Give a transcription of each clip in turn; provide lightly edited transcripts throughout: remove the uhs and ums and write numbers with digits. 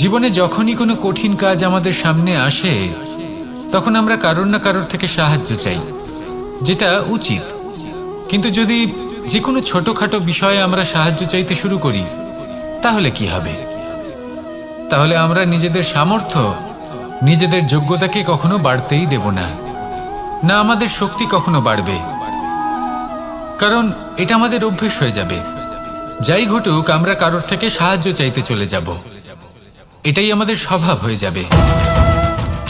জীবনে যখনই কোনো কঠিন কাজ আমাদের সামনে আসে তখন আমরা কারোর না কারোর থেকে সাহায্য চাই, যেটা উচিত। কিন্তু যদি যে কোনো ছোটখাটো বিষয়ে আমরা সাহায্য চাইতে শুরু করি তাহলে কি হবে? তাহলে আমরা নিজেদের সামর্থ্য, নিজেদের যোগ্যতাকে কখনো বাড়তেই দেব না, না আমাদের শক্তি কখনো বাড়বে, কারণ এটা আমাদের অভ্যেস হয়ে যাবে। যাই ঘটুক আমরা কারোর থেকে সাহায্য চাইতে চলে যাব, এটাই আমাদের স্বভাব হয়ে যাবে।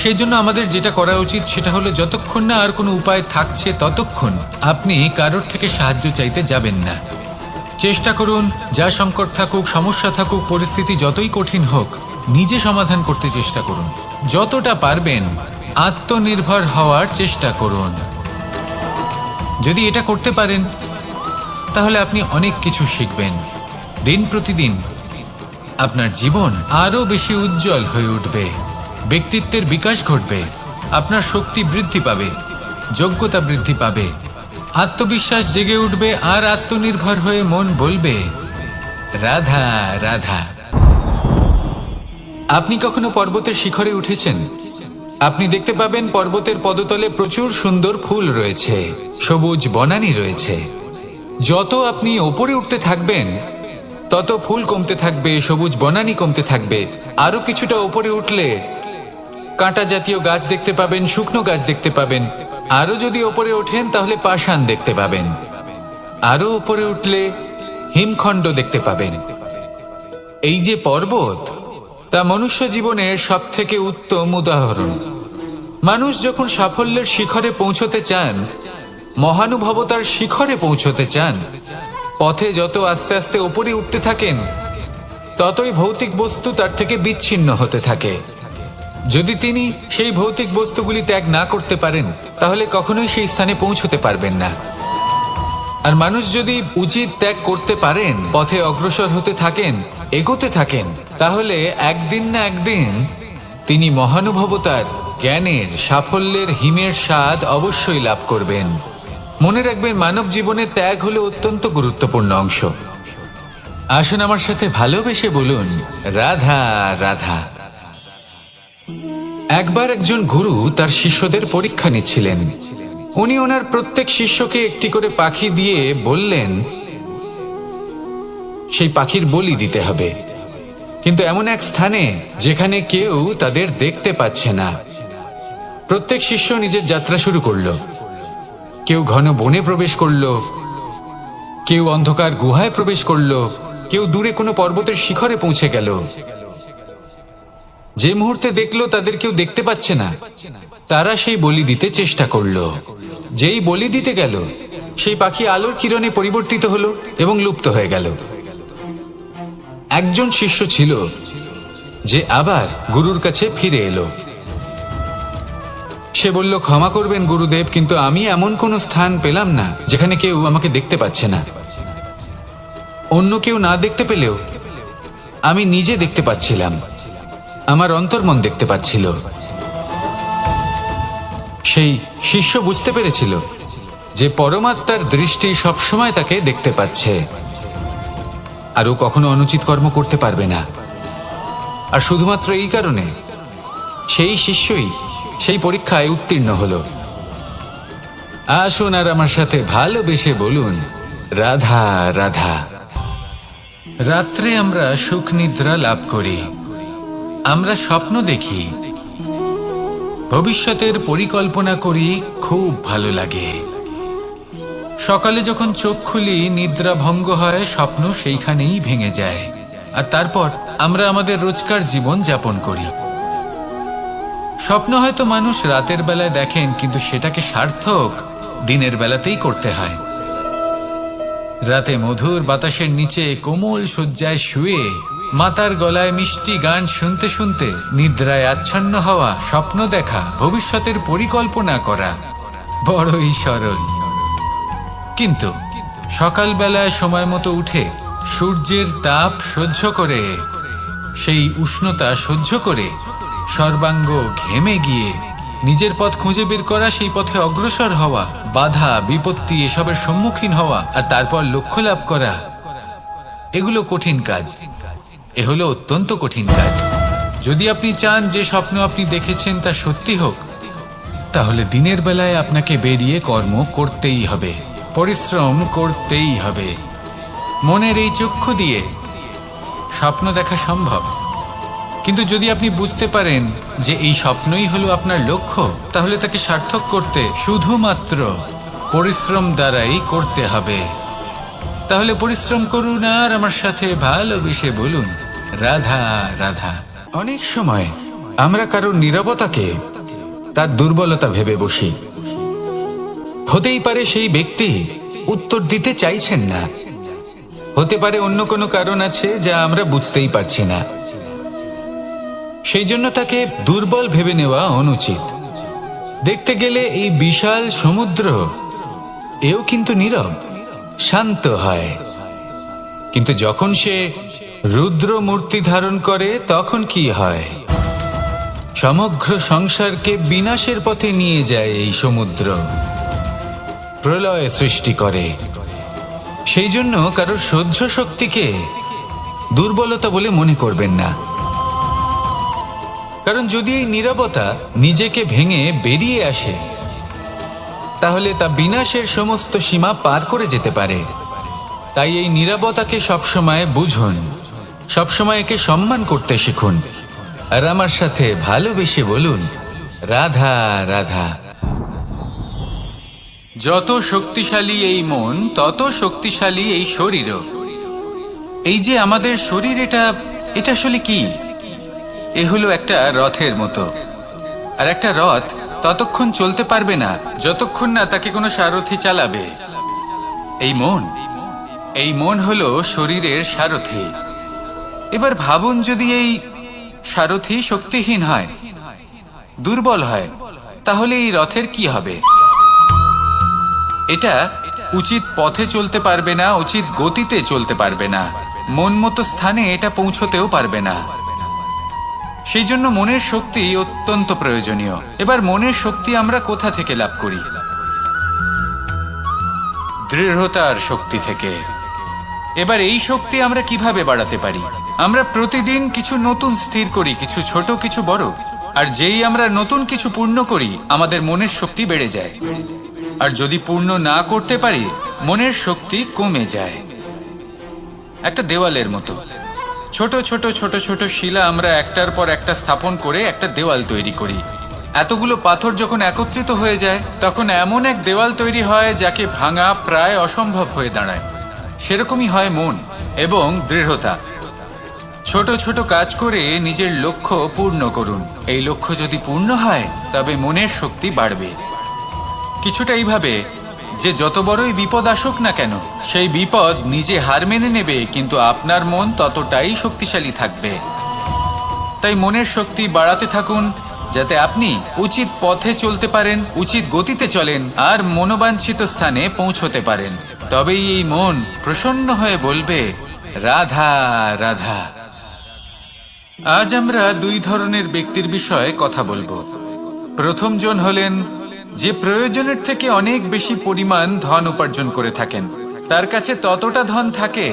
সেই জন্য আমাদের যেটা করা উচিত সেটা হলো, যতক্ষণ না আর কোনো উপায় থাকছে ততক্ষণ আপনি কারোর থেকে সাহায্য চাইতে যাবেন না। চেষ্টা করুন, যা সংকট থাকুক, সমস্যা থাকুক, পরিস্থিতি যতই কঠিন হোক, নিজে সমাধান করতে চেষ্টা করুন। যতটা পারবেন আত্মনির্ভর হওয়ার চেষ্টা করুন। যদি এটা করতে পারেন তাহলে আপনি অনেক কিছু শিখবেন। দিন প্রতিদিন আপনার জীবন আরও বেশি উজ্জ্বল হয়ে উঠবে, ব্যক্তিত্বের বিকাশ ঘটবে, আপনার শক্তি বৃদ্ধি পাবে, যোগ্যতা বৃদ্ধি পাবে, আত্মবিশ্বাস জেগে উঠবে, আর আত্মনির্ভর হয়ে মন বলবে রাধা রাধা। আপনি কখনো পর্বতের শিখরে উঠেছেন? আপনি দেখতে পাবেন পর্বতের পদতলে প্রচুর সুন্দর ফুল রয়েছে, সবুজ বনানী রয়েছে। যত আপনি ওপরে উঠতে থাকবেন তত ফুল কমতে থাকবে, সবুজ বনানী কমতে থাকবে। আরো কিছুটা ওপরে উঠলে কাঁটা জাতীয় গাছ দেখতে পাবেন, শুকনো গাছ দেখতে পাবেন। আরো যদি ওপরে ওঠেন তাহলে পাষাণ দেখতে পাবেন। আরো উপরে উঠলে হিমখণ্ড দেখতে পাবেন। এই যে পর্বত, তা মনুষ্য জীবনের সবথেকে উত্তম উদাহরণ। মানুষ যখন সাফল্যের শিখরে পৌঁছতে চান, মহানুভবতার শিখরে পৌঁছতে চান, পথে যত আস্তে আস্তে উপরে উঠতে থাকেন ততই ভৌতিক বস্তু তার থেকে বিচ্ছিন্ন হতে থাকে। যদি তিনি সেই ভৌতিক বস্তুগুলি ত্যাগ না করতে পারেন তাহলে কখনোই সেই স্থানে পৌঁছতে পারবেন না। আর মানুষ যদি উচিত ত্যাগ করতে পারেন, পথে অগ্রসর হতে থাকেন, এগোতে থাকেন, তাহলে একদিন না একদিন তিনি মহানুভবতার, জ্ঞানের, সাফল্যের হিমের স্বাদ অবশ্যই লাভ করবেন। মনে রাখবেন, মানব জীবনের ত্যাগ হলো অত্যন্ত গুরুত্বপূর্ণ অংশ। আসুন আমার সাথে ভালোবেসে বলুন রাধা রাধা। একবার একজন গুরু তার শিষ্যদের পরীক্ষা নিচ্ছিলেন। উনি ওনার প্রত্যেক শিষ্যকে একটি করে পাখি দিয়ে বললেন সেই পাখির বলি দিতে হবে, কিন্তু এমন এক স্থানে যেখানে কেউ তাদের দেখতে পাচ্ছে না। প্রত্যেক শিষ্য নিজের যাত্রা শুরু করলো। কেউ ঘন বনে প্রবেশ করলো, কেউ অন্ধকার গুহায় প্রবেশ করলো, কেউ দূরে কোনো পর্বতের শিখরে পৌঁছে গেল। যে মুহূর্তে দেখলো তাদের কেউ দেখতে পাচ্ছে না, তারা সেই বলি দিতে চেষ্টা করলো। যেই বলি দিতে গেল, সেই পাখি আলোর কিরণে পরিবর্তিত হলো এবং লুপ্ত হয়ে গেল। একজন শিষ্য ছিল যে আবার গুরুর কাছে ফিরে এলো। সে বলল, ক্ষমা করবেন গুরুদেব, কিন্তু আমি এমন কোনো স্থান পেলাম না যেখানে কেউ আমাকে দেখতে পাচ্ছে না। অন্য কেউ না দেখতে পেলেও আমি নিজে দেখতে পাচ্ছিলাম, আমার অন্তর্মন দেখতে পাচ্ছিল। সেই শিষ্য বুঝতে পেরেছিল যে পরমাত্মার দৃষ্টি সবসময় তাকে দেখতে পাচ্ছে, আর ও কখনো অনুচিত কর্ম করতে পারবে না। আর শুধুমাত্র এই কারণে সেই শিষ্যই সেই পরীক্ষায় উত্তীর্ণ হলো। আসুন আর আমার সাথে ভালোবেসে বলুন রাধা রাধা। রাত্রে আমরা সুখ নিদ্রা লাভ করি, আমরা স্বপ্ন দেখি, ভবিষ্যতের পরিকল্পনা করি, খুব ভালো লাগে। সকালে যখন চোখ খুলি, নিদ্রা ভঙ্গ হয়, স্বপ্ন সেইখানেই ভেঙে যায়, আর তারপর আমরা আমাদের রোজকার জীবন যাপন করি। স্বপ্ন হয়তো মানুষ রাতের বেলায় দেখেন, কিন্তু সেটাকে সার্থক দিনের বেলাতেই করতে হয়। রাতে মধুর বাতাসের নিচে কোমল শয্যায় শুয়ে মাতার গলায় মিষ্টি গান শুনতে শুনতে নিদ্রায় আচ্ছন্ন হওয়া, স্বপ্ন দেখা, ভবিষ্যতের পরিকল্পনা করা বড়ই সরল। কিন্তু সকালবেলায় সময় মতো উঠে সূর্যের তাপ সহ্য করে, সেই উষ্ণতা সহ্য করে সর্বাঙ্গ ঘেমে গিয়ে নিজের পথ খুঁজে বের করা, সেই পথে অগ্রসর হওয়া, বাধা বিপত্তি এসবের সম্মুখীন হওয়া, আর তারপর লক্ষ্য লাভ করা, এগুলো কঠিন কাজ। এ হলো অত্যন্ত কঠিন কাজ। যদি আপনি চান যে স্বপ্ন আপনি দেখেছেন তা সত্যি হোক, তাহলে দিনের বেলায় আপনাকে বেরিয়ে কর্ম করতেই হবে, পরিশ্রম করতেই হবে। মনের এই চক্ষু দিয়ে স্বপ্ন দেখা সম্ভব, কিন্তু যদি আপনি বুঝতে পারেন যে এই স্বপ্নই হলো আপনার লক্ষ্য, তাহলে তাকে সার্থক করতে শুধুমাত্র পরিশ্রম দ্বারাই করতে হবে। তাহলে পরিশ্রম করুন আর আমার সাথে ভালোবেসে বলুন, রাধা রাধা। অনেক সময় আমরা কারোর নীরবতাকে তার দুর্বলতা ভেবে বসি। হতেই পারে সেই ব্যক্তি উত্তর দিতে চাইছেন না, হতে পারে অন্য কোনো কারণ আছে যা আমরা বুঝতেই পারছি না। সেই জন্য তাকে দুর্বল ভেবে নেওয়া অনুচিত। দেখতে গেলে এই বিশাল সমুদ্র এও কিন্তু নীরব, শান্ত হয়, কিন্তু যখন সে রুদ্র মূর্তি ধারণ করে তখন কি হয়? সমগ্র সংসারকে বিনাশের পথে নিয়ে যায় এই সমুদ্র, প্রলয় সৃষ্টি করে। সেই জন্য কারোর সহ্য শক্তিকে দুর্বলতা বলে মনে করবেন না, কারণ যদি এই নীরবতা নিজেকে ভেঙে বেরিয়ে আসে, তাহলে তা বিনাশের সমস্ত সীমা পার করে যেতে পারে। তাই এই নীরবতাকে সবসময় বুঝুন, সবসময় একে সম্মান করতে শিখুন, আর আমার সাথে ভালোবেসে বলুন, রাধা রাধা। যত শক্তিশালী এই মন, তত শক্তিশালী এই শরীরও। এই যে আমাদের শরীর, এটা আসলে কি? এ হলো একটা রথের মতো, আর একটা রথ ততক্ষণ চলতে পারবে না যতক্ষণ না তাকে কোনো সারথি চালাবে। এই মন হলো শরীরের সারথি। এবার ভাবুন, যদি এই সারথি শক্তিহীন হয়, দুর্বল হয়, তাহলে এই রথের কি হবে? এটা উচিত পথে চলতে পারবে না, উচিত গতিতে চলতে পারবে না, মন মতো স্থানে এটা পৌঁছতেও পারবে না। সেই জন্য মনের শক্তি অত্যন্ত প্রয়োজনীয়। এবার মনের শক্তি আমরা কোথা থেকে লাভ করি? দৃঢ়তার শক্তি থেকে। এবার এই শক্তি আমরা কিভাবে বাড়াতে পারি? আমরা প্রতিদিন কিছু নতুন স্থির করি, কিছু ছোট কিছু বড়, আর যেই আমরা নতুন কিছু পূর্ণ করি, আমাদের মনের শক্তি বেড়ে যায়। আর যদি পূর্ণ না করতে পারি, মনের শক্তি কমে যায়। একটা দেওয়ালের মতো ছোট ছোট ছোট ছোট শিলা আমরা একটার পর একটা স্থাপন করে একটা দেওয়াল তৈরি করি। এতগুলো পাথর যখন একত্রিত হয়ে যায়, তখন এমন এক দেওয়াল তৈরি হয় যাকে ভাঙা প্রায় অসম্ভব হয়ে দাঁড়ায়। সেরকমই হয় মন এবং দৃঢ়তা। ছোট ছোট কাজ করে নিজের লক্ষ্য পূর্ণ করুন। এই লক্ষ্য যদি পূর্ণ হয়, তবে মনের শক্তি বাড়বে। কিছুটা এইভাবে যে যত বড়ই বিপদ আসুক না কেন, সেই বিপদ নিজে হার মেনে নেবে, কিন্তু আপনার মন ততটাই শক্তিশালী থাকবে। তাই মনের শক্তি বাড়াতে থাকুন, যাতে আপনি উচিত পথে চলতে পারেন, উচিত গতিতে চলেন, আর মনোবাঞ্ছিত স্থানে পৌঁছতে পারেন। তবেই এই মন প্রসন্ন হয়ে বলবে, রাধা রাধা। আজ আমরা দুই ধরনের ব্যক্তির বিষয়ে কথা বলবো। প্রথম জন হলেন যে প্রয়োজনের থেকে অনেক বেশি পরিমাণ ধন উপার্জন করে থাকেন। তার কাছে ততটা ধন থাকে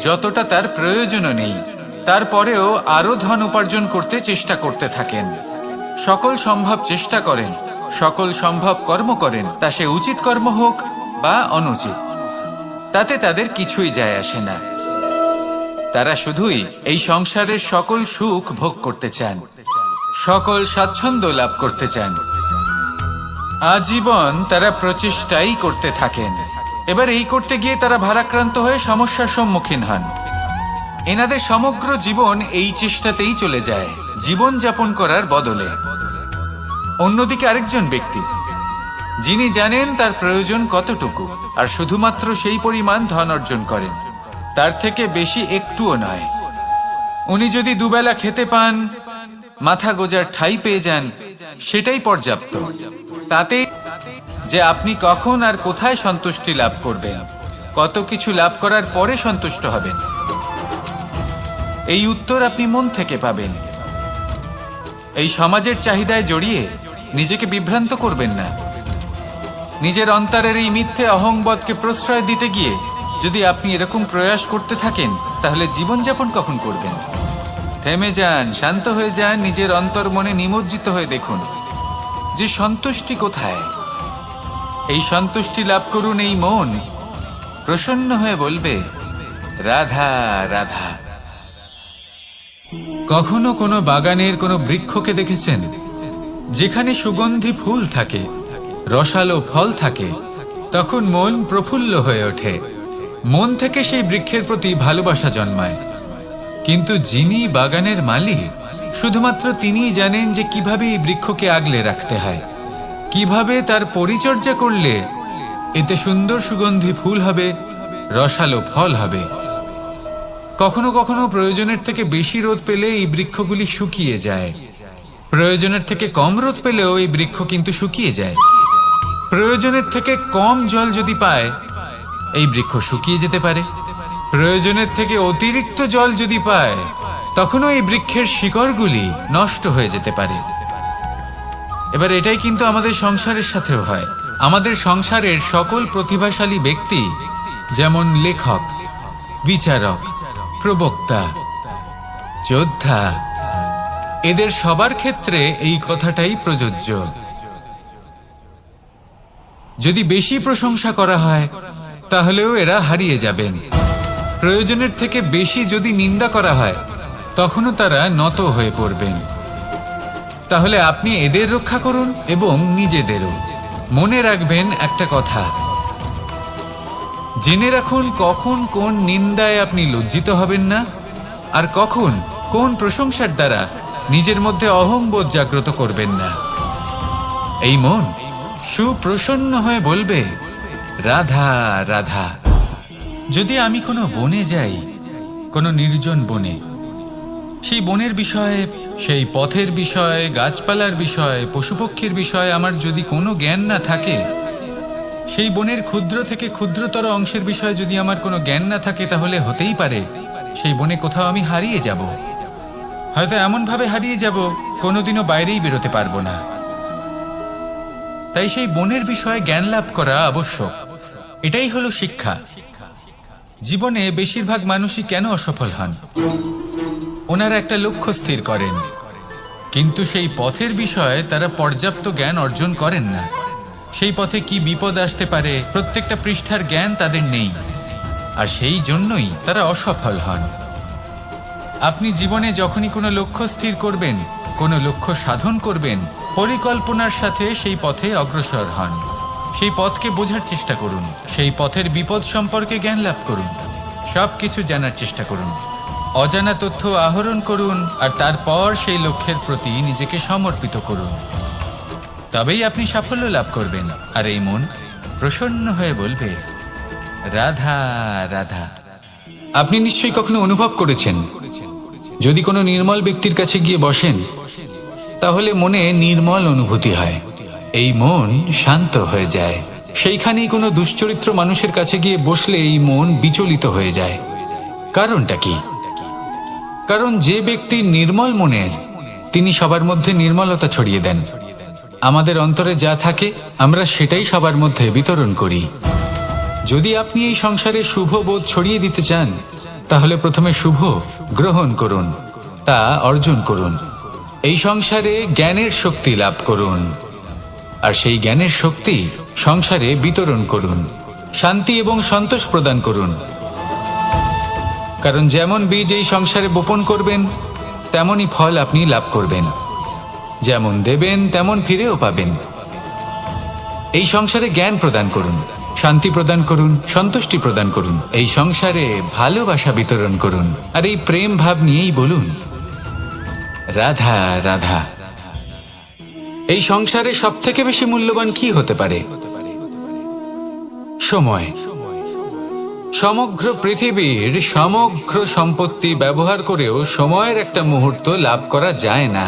যতটা তার প্রয়োজনও নেই, তারপরেও আরো ধন উপার্জন করতে চেষ্টা করতে থাকেন। সকল সম্ভব চেষ্টা করেন, সকল সম্ভব কর্ম করেন, তা সে উচিত কর্ম হোক বা অনুচিত, তাতে তাদের কিছুই যায় আসে না। তারা শুধুই এই সংসারের সকল সুখ ভোগ করতে চান, সকল স্বাচ্ছন্দ্য লাভ করতে চান। আজীবন তারা প্রচেষ্টাই করতে থাকেন। এবার এই করতে গিয়ে তারা ভারাক্রান্ত হয়ে সমস্যার সম্মুখীন হন। এনাদের সমগ্র জীবন এই চেষ্টাতেই চলে যায়, জীবন যাপন করার বদলে। অন্যদিকে আরেকজন ব্যক্তি, যিনি জানেন তার প্রয়োজন কতটুকু, আর শুধুমাত্র সেই পরিমাণ ধন অর্জন করেন, তার থেকে বেশি একটুও নয়। উনি যদি দুবেলা খেতে পান, মাথা গোজার ঠাঁই পেয়ে যান, সেটাই পর্যাপ্ত। তাতে যে আপনি কখন আর কোথায় সন্তুষ্টি লাভ করবেন, কত কিছু লাভ করার পরে সন্তুষ্ট হবেন, এই উত্তর আপনি মন থেকে পাবেন। এই সমাজের চাহিদায় জড়িয়ে নিজেকে বিভ্রান্ত করবেন না। নিজের অন্তরের এই মিথ্যে অহংবোধকে প্রশ্রয় দিতে গিয়ে যদি আপনি এরকম প্রয়াস করতে থাকেন, তাহলে জীবনযাপন কখন করবেন? থেমে যান, শান্ত হয়ে যান, নিজের অন্তর মনে নিমজ্জিত হয়ে দেখুন যে সন্তুষ্টি কোথায়। এই সন্তুষ্টি লাভ করুন। এই মন প্রসন্ন হয়ে বলবে, রাধা রাধা। কখনো কোনো বাগানের কোনো বৃক্ষকে দেখেছেন যেখানে সুগন্ধি ফুল থাকে, রসালো ফল থাকে? তখন মন প্রফুল্ল হয়ে ওঠে, মন থেকে সেই বৃক্ষের প্রতি ভালোবাসা জন্মায়। কিন্তু যিনি বাগানের মালিক, শুধুমাত্র তিনিই জানেন যে কিভাবে এই বৃক্ষকে আগলে রাখতে হয়, কিভাবে তার পরিচর্যা করলে এতে সুন্দর সুগন্ধি ফুল হবে, রসালো ফল হবে। কখনো কখনো প্রয়োজনের থেকে বেশি রোদ পেলে এই বৃক্ষগুলি শুকিয়ে যায়, প্রয়োজনের থেকে কম রোদ পেলেও এই বৃক্ষ কিন্তু শুকিয়ে যায়। প্রয়োজনের থেকে কম জল যদি পায়, এই বৃক্ষ শুকিয়ে যেতে পারে। প্রয়োজনের থেকে অতিরিক্ত জল যদি পায়, তখনও এই বৃক্ষের শিকড়গুলি নষ্ট হয়ে যেতে পারে। এবার এটাই কিন্তু আমাদের সংসারের সাথেও হয়। আমাদের সংসারের সকল প্রতিভাশালী ব্যক্তি, যেমন লেখক, বিচারক, প্রবক্তা, যোদ্ধা, এদের সবার ক্ষেত্রে এই কথাটাই প্রযোজ্য। যদি বেশি প্রশংসা করা হয়, তাহলেও এরা হারিয়ে যাবেন। প্রয়োজনের থেকে বেশি যদি নিন্দা করা হয়, তখনও তারা নত হয়ে পড়বেন। তাহলে আপনি এদের রক্ষা করুন এবং নিজেদেরও। মনে রাখবেন একটা কথা, জেনে রাখুন কখন কোন নিন্দায় আপনি লজ্জিত হবেন না, আর কখন কোন প্রশংসার দ্বারা নিজের মধ্যে অহংবোধ জাগ্রত করবেন না। এই মন সুপ্রসন্ন হয়ে বলবে, রাধা রাধা। যদি আমি কোনো বনে যাই, কোনো নির্জন বনে, সেই বনের বিষয়ে, সেই পথের বিষয়ে, গাছপালার বিষয়ে, পশুপক্ষীর বিষয়ে আমার যদি কোনো জ্ঞান না থাকে, সেই বনের ক্ষুদ্র থেকে ক্ষুদ্রতর অংশের বিষয়ে যদি আমার কোনো জ্ঞান না থাকে, তাহলে হতেই পারে সেই বনে কোথাও আমি হারিয়ে যাব। হয়তো এমনভাবে হারিয়ে যাব, কোনোদিনও বাইরেই বেরোতে পারবো না। তাই সেই বনের বিষয়ে জ্ঞান লাভ করা আবশ্যক। এটাই হলো শিক্ষা। জীবনে বেশিরভাগ মানুষই কেন অসফল হন? ওনারা একটা লক্ষ্য স্থির করেন, কিন্তু সেই পথের বিষয়ে তারা পর্যাপ্ত জ্ঞান অর্জন করেন না। সেই পথে কি বিপদ আসতে পারে প্রত্যেকটা পৃষ্ঠার জ্ঞান তাদের নেই, আর সেই জন্যই তারা অসফল হন। আপনি জীবনে যখনই কোনো লক্ষ্য স্থির করবেন, কোনো লক্ষ্য সাধন করবেন, পরিকল্পনার সাথে সেই পথে অগ্রসর হন। সেই পথকে বোঝার চেষ্টা করুন, সেই পথের বিপদ সম্পর্কে জ্ঞান লাভ করুন, সব কিছু জানার চেষ্টা করুন, অজানা তথ্য আহরণ করুন, আর তারপর সেই লক্ষ্যের প্রতি নিজেকে সমর্পিত করুন। তবেই আপনি সাফল্য লাভ করবেন। আর এই মন প্রসন্ন হয়ে বলবে, রাধা রাধা। আপনি নিশ্চয়ই কখনো অনুভব করেছেন, যদি কোনো নির্মল ব্যক্তির কাছে গিয়ে বসেন, তাহলে মনে নির্মল অনুভূতি হয়, এই মন শান্ত হয়ে যায়। সেইখানেই কোনো দুশ্চরিত্র মানুষের কাছে গিয়ে বসলে এই মন বিচলিত হয়ে যায়। কারণটা কি? কারণ যে ব্যক্তি নির্মল মনের, তিনি সবার মধ্যে নির্মলতা ছড়িয়ে দেন। আমাদের অন্তরে যা থাকে আমরা সেটাই সবার মধ্যে বিতরণ করি। যদি আপনি এই সংসারে শুভ বোধ ছড়িয়ে দিতে চান, তাহলে প্রথমে শুভ গ্রহণ করুন, তা অর্জন করুন। এই সংসারে জ্ঞানের শক্তি লাভ করুন, আর সেই জ্ঞানের শক্তি সংসারে বিতরণ করুন। শান্তি এবং সন্তোষ প্রদান করুন। কারণ যেমন বীজ এই সংসারে বপন করবেন, তেমনই ফল আপনি লাভ করবেন। যেমন দেবেন তেমন ফিরেও পাবেন। এই সংসারে জ্ঞান প্রদান করুন, শান্তি প্রদান করুন, সন্তুষ্টি প্রদান করুন। এই সংসারে ভালোবাসা বিতরণ করুন, আর এই প্রেম ভাব নিয়েই বলুন, রাধা রাধা। এই সংসারে সবথেকে বেশি মূল্যবান কি হতে পারে? সময়। সমগ্র পৃথিবীর সমগ্র সম্পত্তি ব্যবহার করেও সময়ের একটা মুহূর্ত লাভ করা যায় না,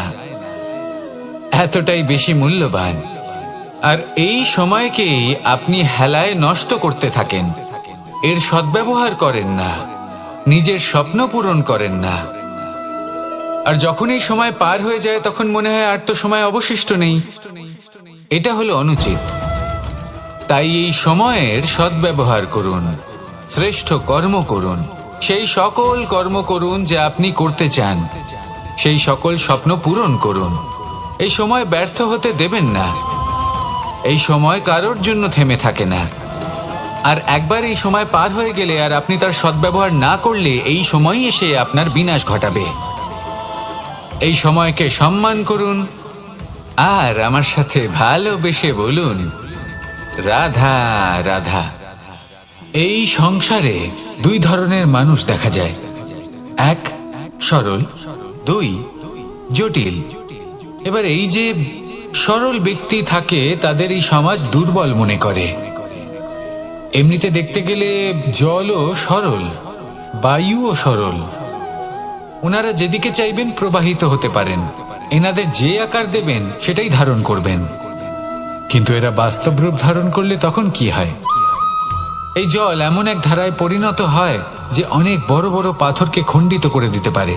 এতটাই বেশি মূল্যবান। আর এই সময়কেই আপনি হেলায় নষ্ট করতে থাকেন, এর সদ্ব্যবহার করেন না, নিজের স্বপ্ন পূরণ করেন না। আর যখন এই সময় পার হয়ে যায়, তখন মনে হয় আর তো সময় অবশিষ্ট নেই। এটা হলো অনুচিত। তাই এই সময়ের সদ্ব্যবহার করুন, শ্রেষ্ঠ কর্ম করুন, সেই সকল কর্ম করুন যা আপনি করতে চান। সেই সকল স্বপ্ন পূরণ করুন। এই সময় ব্যর্থ হতে দেবেন না। এই সময় কারোর জন্য থেমে থাকে না। আর একবার এই সময় পার হয়ে গেলে আর আপনি তার সদ্ব্যবহার না করলে এই সময়ই এসে আপনার বিনাশ ঘটাবে। এই সময়কে সম্মান করুন আর আমার সাথে ভালোবেসে বলুন, রাধা রাধা। এই সংসারে দুই ধরনের মানুষ দেখা যায়, এক সরল, দুই জটিল। এবার এই যে সরল ব্যক্তি থাকে তাদের এই সমাজ দুর্বল মনে করে। এমনিতে দেখতে গেলে জলও সরল, বায়ুও সরল। ওনারা যেদিকে চাইবেন প্রবাহিত হতে পারেন, এনাদের যে আকার দেবেন সেটাই ধারণ করবেন। কিন্তু এরা বাস্তব রূপ ধারণ করলে তখন কি হয়? এই জল এমন এক ধারায় পরিণত হয় যে অনেক বড় বড় পাথরকে খণ্ডিত করে দিতে পারে।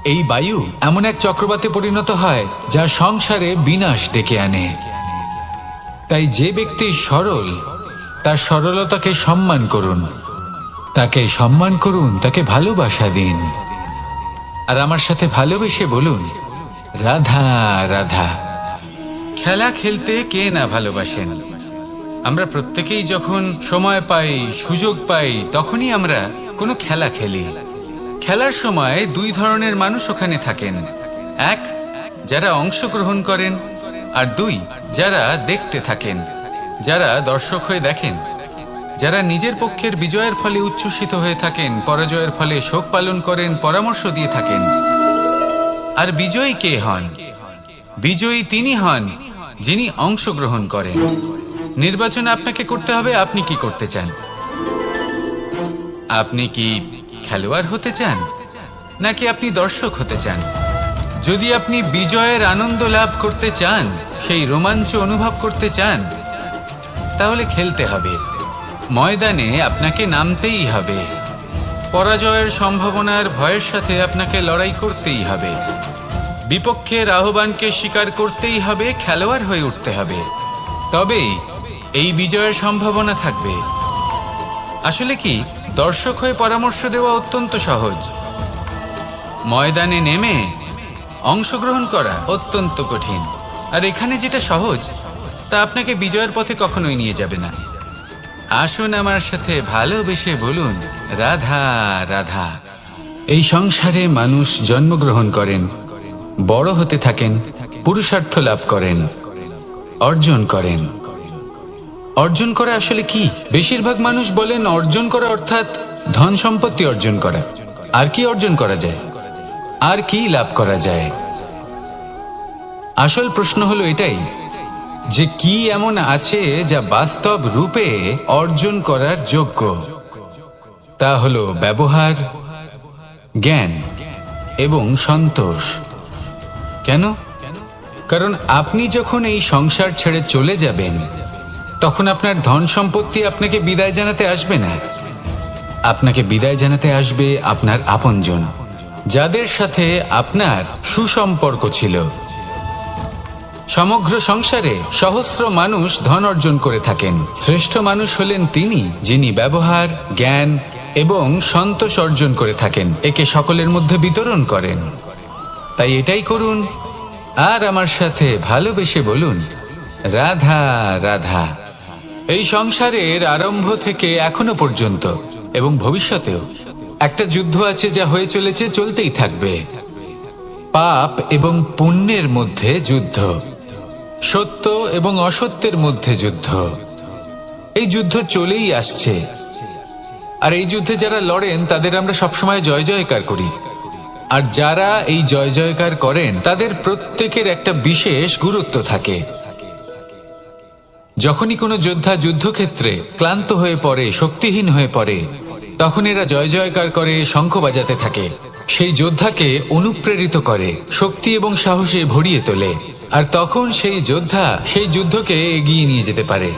এই বায়ু এমন এক চক্রবাতে পরিণত হয় যা সংসারে বিনাশ ডেকে আনে। তাই যে ব্যক্তি সরল তার সরলতাকে সম্মান করুন, তাকে সম্মান করুন, তাকে ভালোবাসা দিন। আর আমার সাথে ভালোবেসে বলুন, রাধা রাধা। খেলা খেলতে কে না ভালোবাসেন? আমরা প্রত্যেকেই যখন সময় পাই, সুযোগ পাই, তখনই আমরা কোনো খেলা খেলি। খেলার সময় দুই ধরনের মানুষ ওখানে থাকেন, এক যারা অংশগ্রহণ করেন, আর দুই যারা দেখতে থাকেন, যারা দর্শক হয়ে দেখেন, যারা নিজের পক্ষের বিজয়ের ফলে উচ্ছ্বসিত হয়ে থাকেন, পরাজয়ের ফলে শোক পালন করেন, পরামর্শ দিয়ে থাকেন। আর বিজয়ী কে হন? বিজয়ী তিনি হন যিনি অংশগ্রহণ করেন। নির্বাচন আপনাকে করতে হবে, আপনি কি করতে চান? আপনি কি খেলোয়াড় হতে চান নাকি আপনি দর্শক হতে চান? যদি আপনি বিজয়ের আনন্দ লাভ করতে চান, সেই রোমাঞ্চ অনুভব করতে চান, তাহলে খেলতে হবে। ময়দানে আপনাকে নামতেই হবে। পরাজয়ের সম্ভাবনার ভয়ের সাথে আপনাকে লড়াই করতেই হবে। বিপক্ষের আহ্বানকে স্বীকার করতেই হবে, খেলোয়াড় হয়ে উঠতে হবে। তবেই এই বিজয়ের সম্ভাবনা থাকবে। আসলে কি, দর্শক হয়ে পরামর্শ দেওয়া অত্যন্ত সহজ, ময়দানে নেমে অংশগ্রহণ করা অত্যন্ত কঠিন। আর এখানে যেটা সহজ তা আপনাকে বিজয়ের পথে কখনোই নিয়ে যাবে না। আসুন আমার সাথে ভালোবেসে বলুন, রাধা রাধা। এই সংসারে মানুষ জন্মগ্রহণ করেন, বড় হতে থাকেন, পুরুষার্থ লাভ করেন, অর্জন করেন। অর্জন করা আসলে কি? বেশিরভাগ মানুষ বলেন অর্জন করা অর্থাৎ ধন সম্পত্তি অর্জন করা। আর কি অর্জন করা যায়? আর কি লাভ করা যায়? আসল প্রশ্ন হলো এটাই যে কি এমন আছে যা বাস্তব রূপে অর্জন করার যোগ্য। তা হলো ব্যবহার, জ্ঞান এবং সন্তোষ। কেন? কারণ আপনি যখন এই সংসার ছেড়ে চলে যাবেন, তখন আপনার ধন সম্পত্তি আপনাকে বিদায় জানাতে আসবে না। আপনাকে বিদায় জানাতে আসবে আপনার আপনজন, যাদের সাথে আপনার সুসম্পর্ক ছিল। সমগ্র সংসারে সহস্র মানুষ ধন অর্জন করে থাকেন। শ্রেষ্ঠ মানুষ হলেন তিনি যিনি ব্যবহার, জ্ঞান এবং সন্তোষ অর্জন করে থাকেন, একে সকলের মধ্যে বিতরণ করেন। তাই এটাই করুন আর আমার সাথে ভালোবেসে বলুন, রাধা রাধা। এই সংসারের আরম্ভ থেকে এখনো পর্যন্ত এবং ভবিষ্যতেও একটা যুদ্ধ আছে যা হয়ে চলেছে, চলতেই থাকবে। পাপ এবং পুণ্যের মধ্যে যুদ্ধ, সত্য এবং অসত্যের মধ্যে যুদ্ধ। এই যুদ্ধ চলেই আসছে। আর এই যুদ্ধে যারা লড়েন তাদের আমরা সবসময় জয় জয়কার করি। আর যারা এই জয় জয়কার করেন তাদের প্রত্যেকের একটা বিশেষ গুরুত্ব থাকে। যখনই কোনো যোদ্ধা যুদ্ধক্ষেত্রে ক্লান্ত হয়ে পড়ে, শক্তিহীন হয়ে পড়ে, তখন এরা জয় জয়কার করে, শঙ্খ বাজাতে থাকে। সেই যোদ্ধাকে অনুপ্রেরিত করে, শক্তি এবং সাহসে ভরিয়ে তোলে। আর তখন সেই যোদ্ধা সেই যুদ্ধকে এগিয়ে নিয়ে যেতে পারে।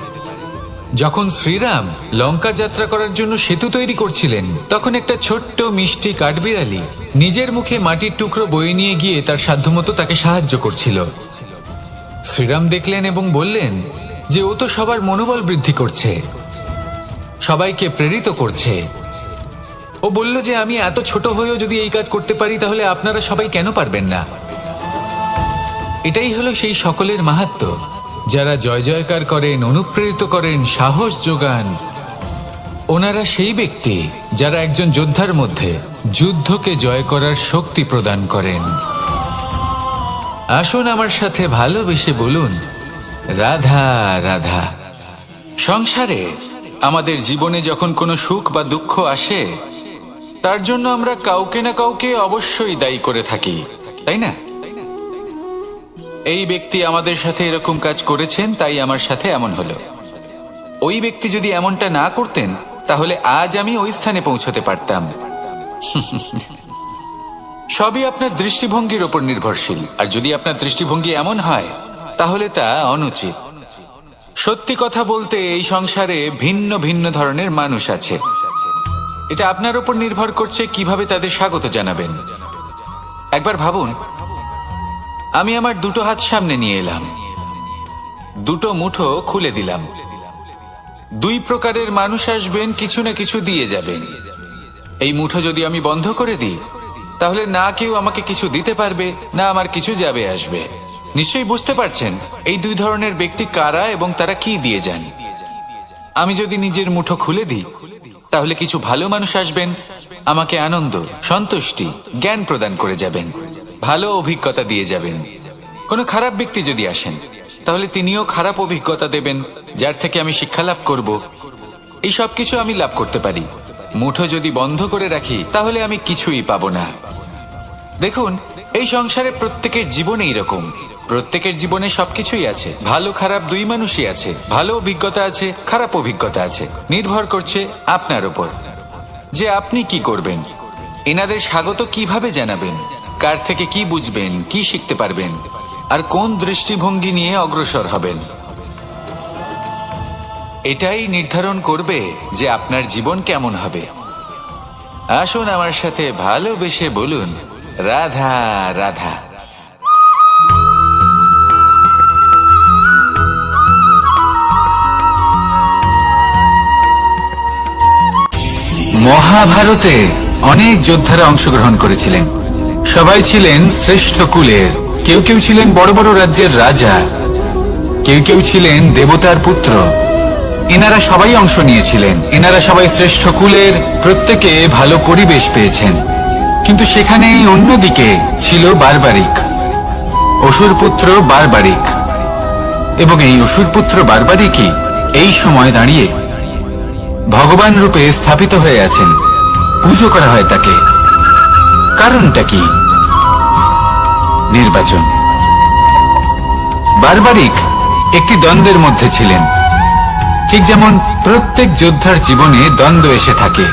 যখন শ্রীরাম লঙ্কা যাত্রা করার জন্য সেতু তৈরি করছিলেন, তখন একটা ছোট্ট মিষ্টি কাঠবিড়ালি নিজের মুখে মাটির টুকরো বয়ে নিয়ে গিয়ে তার সাধ্যমতো তাকে সাহায্য করছিল। শ্রীরাম দেখলেন এবং বললেন যে ও তো সবার মনোবল বৃদ্ধি করছে, সবাইকে প্রেরিত করছে। ও বলল যে আমি এত ছোট হয়েও যদি এই কাজ করতে পারি তাহলে আপনারা সবাই কেন পারবেন না। এটাই হলো সেই সকলের মাহাত্ম্য যারা জয় জয়কার করেন, অনুপ্রেরিত করেন, সাহস যোগান। ওনারা সেই ব্যক্তি যারা একজন যোদ্ধার মধ্যে যুদ্ধকে জয় করার শক্তি প্রদান করেন। আসুন আমার সাথে ভালোবেসে বলুন, রাধা রাধা। সংসারে আমাদের জীবনে যখন কোনো সুখ বা দুঃখ আসে, তার জন্য আমরা কাউকে না কাউকে অবশ্যই দায়ী করে থাকি, তাই না? এই ব্যক্তি আমাদের সাথে এরকম কাজ করেছেন, তাই আমার সাথে এমন হলো। ওই ব্যক্তি যদি এমনটা না করতেন তাহলে আজ আমি ওই স্থানে পৌঁছতে পারতাম। সবই আপনার দৃষ্টিভঙ্গির ওপর নির্ভরশীল, আর যদি আপনার দৃষ্টিভঙ্গি এমন হয় তাহলে তা অনুচিত। সত্যি কথা বলতে এই সংসারে ভিন্ন ভিন্ন ধরনের মানুষ আছে। এটা আপনার ওপর নির্ভর করছে কিভাবে তাদের স্বাগত জানাবেন। একবার ভাবুন, আমি আমার দুটো হাত সামনে নিয়ে এলাম, দুটো মুঠো খুলে দিলাম। দুই প্রকারের মানুষ আসবেন, কিছু না কিছু দিয়ে যাবেন। এই মুঠো যদি আমি বন্ধ করে দিই তাহলে না কেউ আমাকে কিছু দিতে পারবে, না আমার কিছু যাবে আসবে। নিশ্চয়ই বুঝতে পারছেন এই দুই ধরনের ব্যক্তি কারা এবং তারা কি দিয়ে যান। আমি যদি নিজের মুঠো খুলে দিই তাহলে কিছু ভালো মানুষ আসবেন, আমাকে আনন্দ, সন্তুষ্টি, জ্ঞান প্রদান করে যাবেন, ভালো অভিজ্ঞতা দিয়ে যাবেন। কোনো খারাপ ব্যক্তি যদি আসেন তাহলে তিনিও খারাপ অভিজ্ঞতা দেবেন, যার থেকে আমি শিক্ষা লাভ করব। এই সব কিছু আমি লাভ করতে পারি। মুঠো যদি বন্ধ করে রাখি তাহলে আমি কিছুই পাবো না। দেখুন, এই সংসারে প্রত্যেকের জীবনে এরকম, প্রত্যেকের জীবনে সবকিছুই আছে। ভালো খারাপ দুই মানুষই আছে, ভালো অভিজ্ঞতা আছে, খারাপ অভিজ্ঞতা আছে। নির্ভর করছে আপনার উপর যে আপনি কি করবেন, এনাদের স্বাগত কিভাবে জানাবেন, কার থেকে কি বুঝবেন, কি শিখতে পারবেন, আর কোন দৃষ্টিভঙ্গি নিয়ে অগ্রসর হবেন। এটাই নির্ধারণ করবে যে আপনার জীবন কেমন হবে। আসুন আমার সাথে ভালোবেসে বলুন, রাধা রাধা। মহাভারতে অনেক যোদ্ধারা অংশগ্রহণ করেছিলেন। সবাই ছিলেন শ্রেষ্ঠ কুলের। কেউ কেউ ছিলেন বড় বড় রাজ্যের রাজা, কেউ কেউ ছিলেন দেবতার পুত্র। এনারা সবাই অংশ নিয়েছিলেন। এনারা সবাই শ্রেষ্ঠ কুলের, প্রত্যেকে ভালো পরিবেশ পেয়েছেন। কিন্তু সেখানেই অন্যদিকে ছিল বারবারিক, অসুরপুত্র বারবারিক। এবং এই অসুরপুত্র বারবারিকই এই সময় দাঁড়িয়ে ভগবান রূপে স্থাপিত হয়ে আছেন। পুজো করা হয় তাকে। কারণটা কি? নির্বাচন। বারবারিক একটি দ্বন্দ্বের মধ্যে ছিলেন। ঠিক যেমন প্রত্যেক যোদ্ধার জীবনে দ্বন্দ্ব এসে থাকে,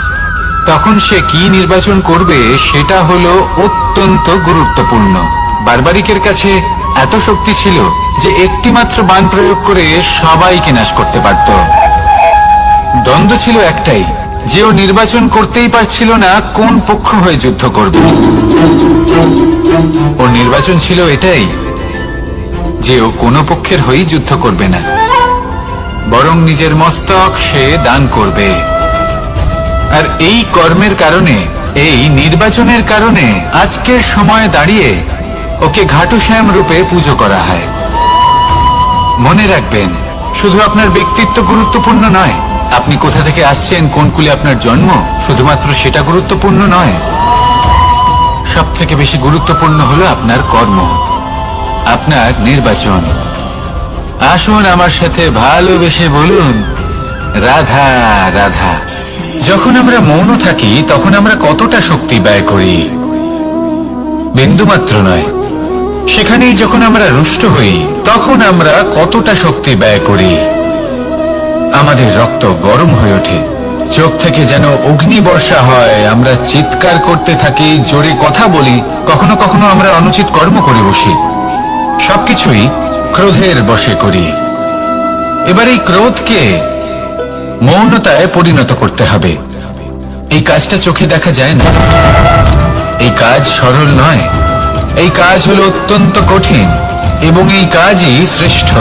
তখন সে কি নির্বাচন করবে সেটা হলো অত্যন্ত গুরুত্বপূর্ণ। বারবারিকের কাছে এত শক্তি ছিল যে একটি মাত্র বাণ প্রয়োগ করে সবাইকে নাশ করতে পারত। দ্বন্দ্ব ছিল একটাই, যে ও নির্বাচন করতেই পারছিল না কোন পক্ষ হয়ে যুদ্ধ করবে। ওর নির্বাচন ছিল এটাই যে ও কোনো পক্ষের হয়েই যুদ্ধ করবে না, বরং নিজের মস্তক সে দান করবে। আর এই কর্মের কারণে, এই নির্বাচনের কারণে আজকের সময়ে দাঁড়িয়ে ওকে ঘাটুশ্যাম রূপে পুজো করা হয়। মনে রাখবেন, শুধু আপনার ব্যক্তিত্ব গুরুত্বপূর্ণ নয়, আপনি কোথা থেকে আসছেন, কোন কুলে আপনার জন্ম, শুধুমাত্র সেটা গুরুত্বপূর্ণ নয়। সব থেকে বেশি গুরুত্বপূর্ণ হলো আপনার কর্ম, আপনার নির্বাচন। আসুন আমার সাথে ভালোবেসে বলুন, রাধা রাধা। যখন আমরা মৌন থাকি তখন আমরা কতটা শক্তি ব্যয় করি, বিন্দুমাত্র নয়। সেখানেই যখন আমরা রুষ্ট হই তখন আমরা কতটা শক্তি ব্যয় করি। আমাদের রক্ত গরম হয়ে ওঠে, চোখ থেকে যেন অগ্নি বর্ষা হয়। আমরা চিৎকার করতে থাকি, জোরে কথা বলি, কখনো কখনো আমরা অনুচিত কর্ম করে বসি। সবকিছুই ক্রোধের বশে করি। এবার এই ক্রোধকে মৌনতায় পরিণত করতে হবে। এই কাজটা চোখে দেখা যায় না, এই কাজ সরল নয়, এই কাজ হলো অত্যন্ত কঠিন, এবং এই কাজই শ্রেষ্ঠ।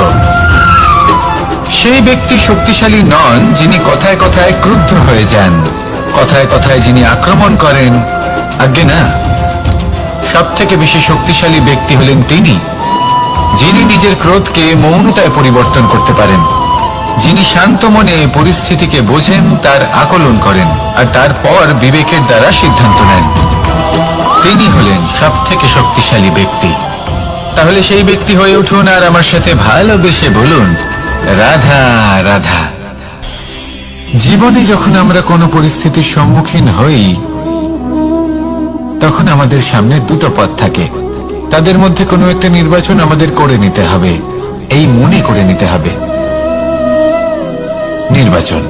সেই ব্যক্তি শক্তিশালী নন যিনি কথায় কথায় ক্রুদ্ধ হয়ে যান, কথায় কথায় যিনি আক্রমণ করেন, আজ্ঞে না, সব থেকে বেশি শক্তিশালী ব্যক্তি হলেন তিনি, যিনি নিজের ক্রোধকে মৌনতায় পরিবর্তন করতে পারেন, যিনি শান্ত মনে পরিস্থিতিকে বোঝেন, তার আকলন করেন আর তারপর বিবেকের দ্বারা সিদ্ধান্ত নেন। তিনি হলেন সব থেকে শক্তিশালী ব্যক্তি। তাহলে সেই ব্যক্তি হয়ে উঠুন আর আমার সাথে ভালোবেসে বলুন, রাধা রাধা। জীবনে যখন আমরা কোনো পরিস্থিতির সম্মুখীন হই, তখন আমাদের সামনে দুটো পথ থাকে। তাদের মধ্যে কোনো একটা নির্বাচন আমাদের করে নিতে হবে, এই মনে করে নিতে হবে। নির্বাচন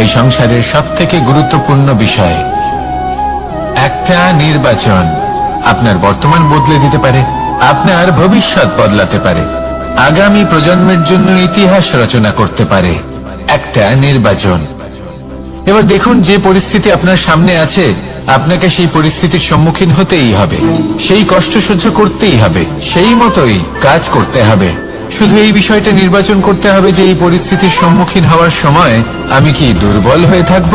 এই সংসারের সব থেকে গুরুত্বপূর্ণ বিষয়। একটা নির্বাচন আপনার বর্তমান বদলে দিতে পারে, আপনার ভবিষ্যৎ বদলাতে পারে, আগামী প্রজন্মের জন্য ইতিহাস রচনা করতে পারে। একটা নির্বাচন। এবার দেখুন, যে পরিস্থিতি আপনার সামনে আছে, আপনাকে সেই পরিস্থিতির সম্মুখীন হতেই হবে, সেই কষ্ট সহ্য করতেই হবে, সেই মতোই কাজ করতে হবে। শুধু এই বিষয়টা নির্বাচন করতে হবে যে এই পরিস্থিতির সম্মুখীন হওয়ার সময় আমি কি দুর্বল হয়ে থাকব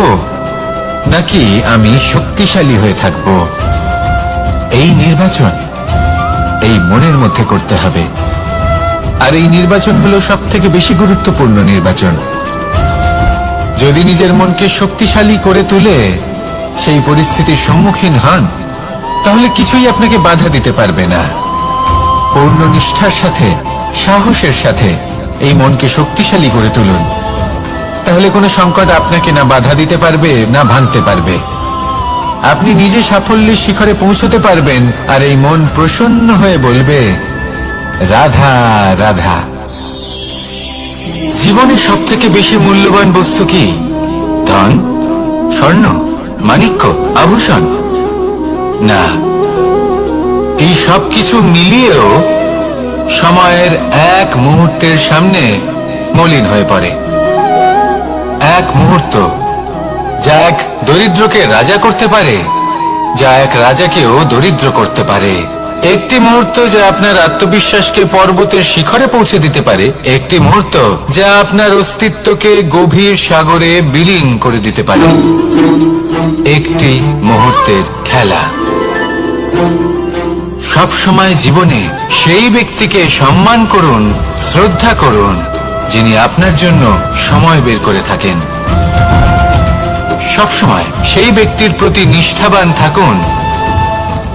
নাকি আমি শক্তিশালী হয়ে থাকব। এই নির্বাচন এই মনের মধ্যে করতে হবে। আর এই নির্বাচন হলো সব থেকে বেশি গুরুত্বপূর্ণ নির্বাচন। যদি নিজের মনকে শক্তিশালী করে তুলে সেই পরিস্থিতির সম্মুখীন হন, তাহলে কিছুই আপনাকে বাধা দিতে পারবে না। পূর্ণ নিষ্ঠার সাথে, সাহসের সাথে এই মনকে শক্তিশালী করে তুলুন, তাহলে কোনো সংকট আপনাকে না বাধা দিতে পারবে না ভাঙতে পারবে। আপনি নিজে সাফল্যের শিখরে পৌঁছতে পারবেন আর এই মন প্রসন্ন হয়ে বলবে, রাধা রাধা। জীবনের সব থেকে বেশি মূল্যবান বস্তু কি? ধন, স্বর্ণ, মাণিক্য, আভূষণ? না, এই সব কিছু মিলিয়েও সময়ের এক মুহূর্তের সামনে মলিন হয়ে পড়ে। এক মুহূর্ত যা এক দরিদ্রকে রাজা করতে পারে, যা এক রাজাকেও দরিদ্র করতে পারে। একটি মুহূর্ত যা আপনার আত্মবিশ্বাসকে পর্বতের শিখরে পৌঁছে দিতে পারে, একটি মুহূর্ত যা আপনার অস্তিত্বকে গভীর সাগরে বিলীন করে দিতে পারে। একটি মুহূর্তের খেলা। সব সময় জীবনে সেই ব্যক্তিকে সম্মান করুন, শ্রদ্ধা করুন, যিনি আপনার জন্য সময় বের করে থাকেন। সব সময় সেই ব্যক্তির প্রতি নিষ্ঠাবান থাকুন,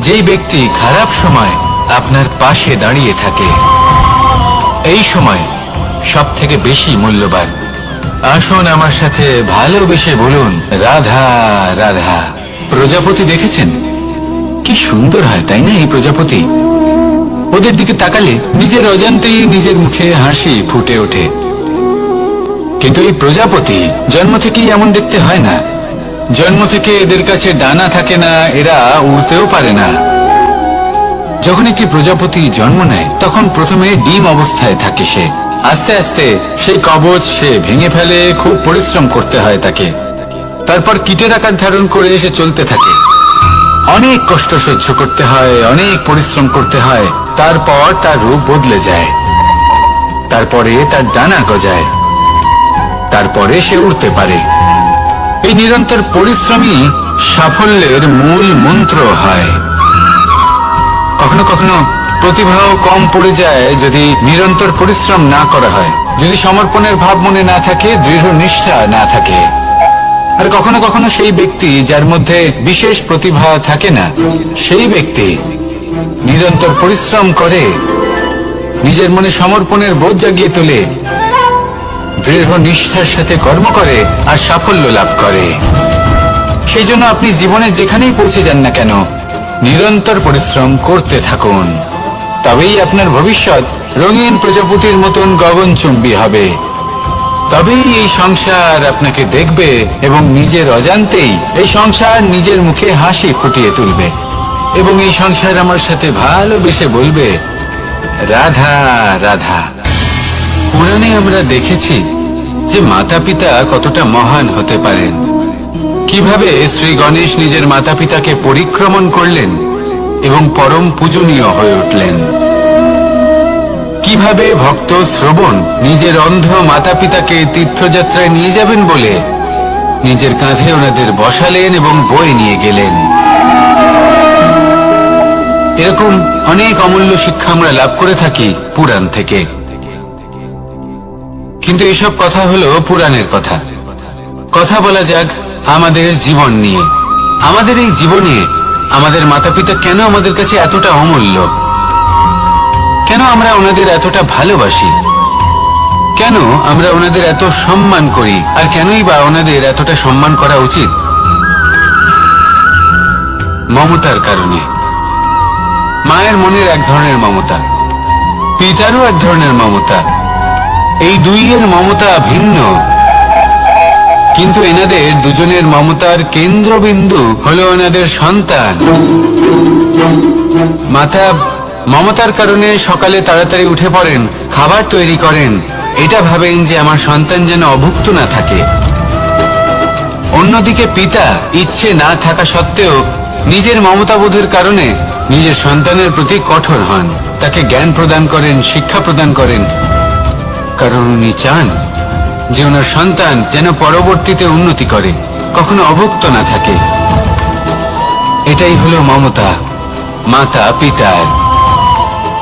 যেই ব্যক্তি খারাপ সময় আপনার পাশে দাঁড়িয়ে থাকে। এই সময় সব থেকে বেশি মূল্যবান। আসুন আমার সাথে ভালোবেসে বলুন, রাধা রাধা। প্রজাপতি দেখেছেন? কি সুন্দর হয়, তাই না? এই প্রজাপতি, ওদের দিকে তাকালে নিজের অজান্তেই নিজের মুখে হাসি ফুটে ওঠে। কিন্তু এই প্রজাপতি জন্ম থেকেই এমন দেখতে হয় না। জন্ম থেকে এদের কাছে ডানা থাকে না, এরা উড়তেও পারে না। যখন একটি প্রজাপতি জন্ম নেয়, তখন প্রথমে ডিম অবস্থায় থাকে সে। আস্তে আস্তে সেই কবচ সে ভেঙে ফেলে, খুব পরিশ্রম করতে হয় তাকে। তারপর কীটের আকার ধারণ করে সে চলতে থাকে। অনেক কষ্ট সহ্য করতে হয়, অনেক পরিশ্রম করতে হয়। তারপর তার রূপ বদলে যায়, তারপরে তার ডানা গজায়, তারপরে সে উড়তে পারে। এই নিরন্তর পরিশ্রমই সাফল্যের মূল মন্ত্র হয়। কখনো কখনো প্রতিভাও কম পড়ে যায় যদি নিরন্তর পরিশ্রম না করা হয়, যদি সমর্পণের ভাব মনে না থাকে, দৃঢ় নিষ্ঠা না থাকে। আর কখনো কখনো সেই ব্যক্তি যার মধ্যে বিশেষ প্রতিভা থাকে না, সেই ব্যক্তি নিরন্তর পরিশ্রম করে, নিজের মনে সমর্পণের বোধ জাগিয়ে তোলে, দৃঢ় নিষ্ঠার সাথে কর্ম করে আর সাফল্য লাভ করে। সেই জন্য আপনি জীবনে যেখানেই পৌঁছে যান না কেন, নিরন্তর পরিশ্রম করতে থাকুন। তবেই আপনার ভবিষ্যৎ রঙিন প্রজাপতির মতন গগনচুম্বী হবে। তবেই এই সংসার আপনাকে দেখবে এবং নিজের অজান্তেই এই সংসার নিজের মুখে হাসি ফুটিয়ে তুলবে এবং এই সংসার আমার সাথে ভালোবেসে বলবে, রাধা রাধা। পুরাণে আমরা দেখেছি যে মাতা পিতা কতটা মহান হতে পারেন। কিভাবে শ্রী গণেশ নিজের মাতা পিতাকে পরিক্রমণ করলেন এবং পরম পূজনীয় হয়ে উঠলেন। কিভাবে ভক্ত শ্রবণ নিজের অন্ধ মাতা পিতাকে তীর্থযাত্রায় নিয়ে যাবেন বলে নিজের কাঁধে ওনাদের বসালেন এবং বয়ে নিয়ে গেলেন। এরকম অনেক অমূল্য শিক্ষা আমরা লাভ করে থাকি পুরাণ থেকে, কিন্তু এসব কথা হলো পুরাণের কথা। কথা বলা যাক আমাদের জীবন নিয়ে। আমাদের এই জীবনে আমাদের মাতা পিতা কেন আমাদের কাছে এতটা অমূল্য? কেন আমরা ওনাদের এতটা ভালোবাসি? কেন আমরা ওনাদের এত সম্মান করি? আর কেনই বা ওনাদের এতটা সম্মান করা উচিত? মমতার কারণে। মায়ের মনের এক ধরনের মমতা, পিতারও এক ধরনের মমতা। এই দুইয়ের মমতা ভিন্ন, কিন্তু এনাদের দুজনের মমতার কেন্দ্রবিন্দু হলো এনাদের সন্তান। মাতা মমতার কারণে সকালে তাড়াতাড়ি উঠে পড়েন, খাবার তৈরি করেন, এটা ভাবেন যে আমার সন্তান যেন অভুক্ত না থাকে। অন্যদিকে পিতা ইচ্ছে না থাকা সত্ত্বেও নিজের মমতাবোধের কারণে নিজের সন্তানের প্রতি কঠোর হন, তাকে জ্ঞান প্রদান করেন, শিক্ষা প্রদান করেন, কারণ উনি চান যে ওনার সন্তান যেন পরবর্তীতে উন্নতি করে, কখনো অভুক্ত না থাকে। এটাই হলো মমতা মাতা পিতার।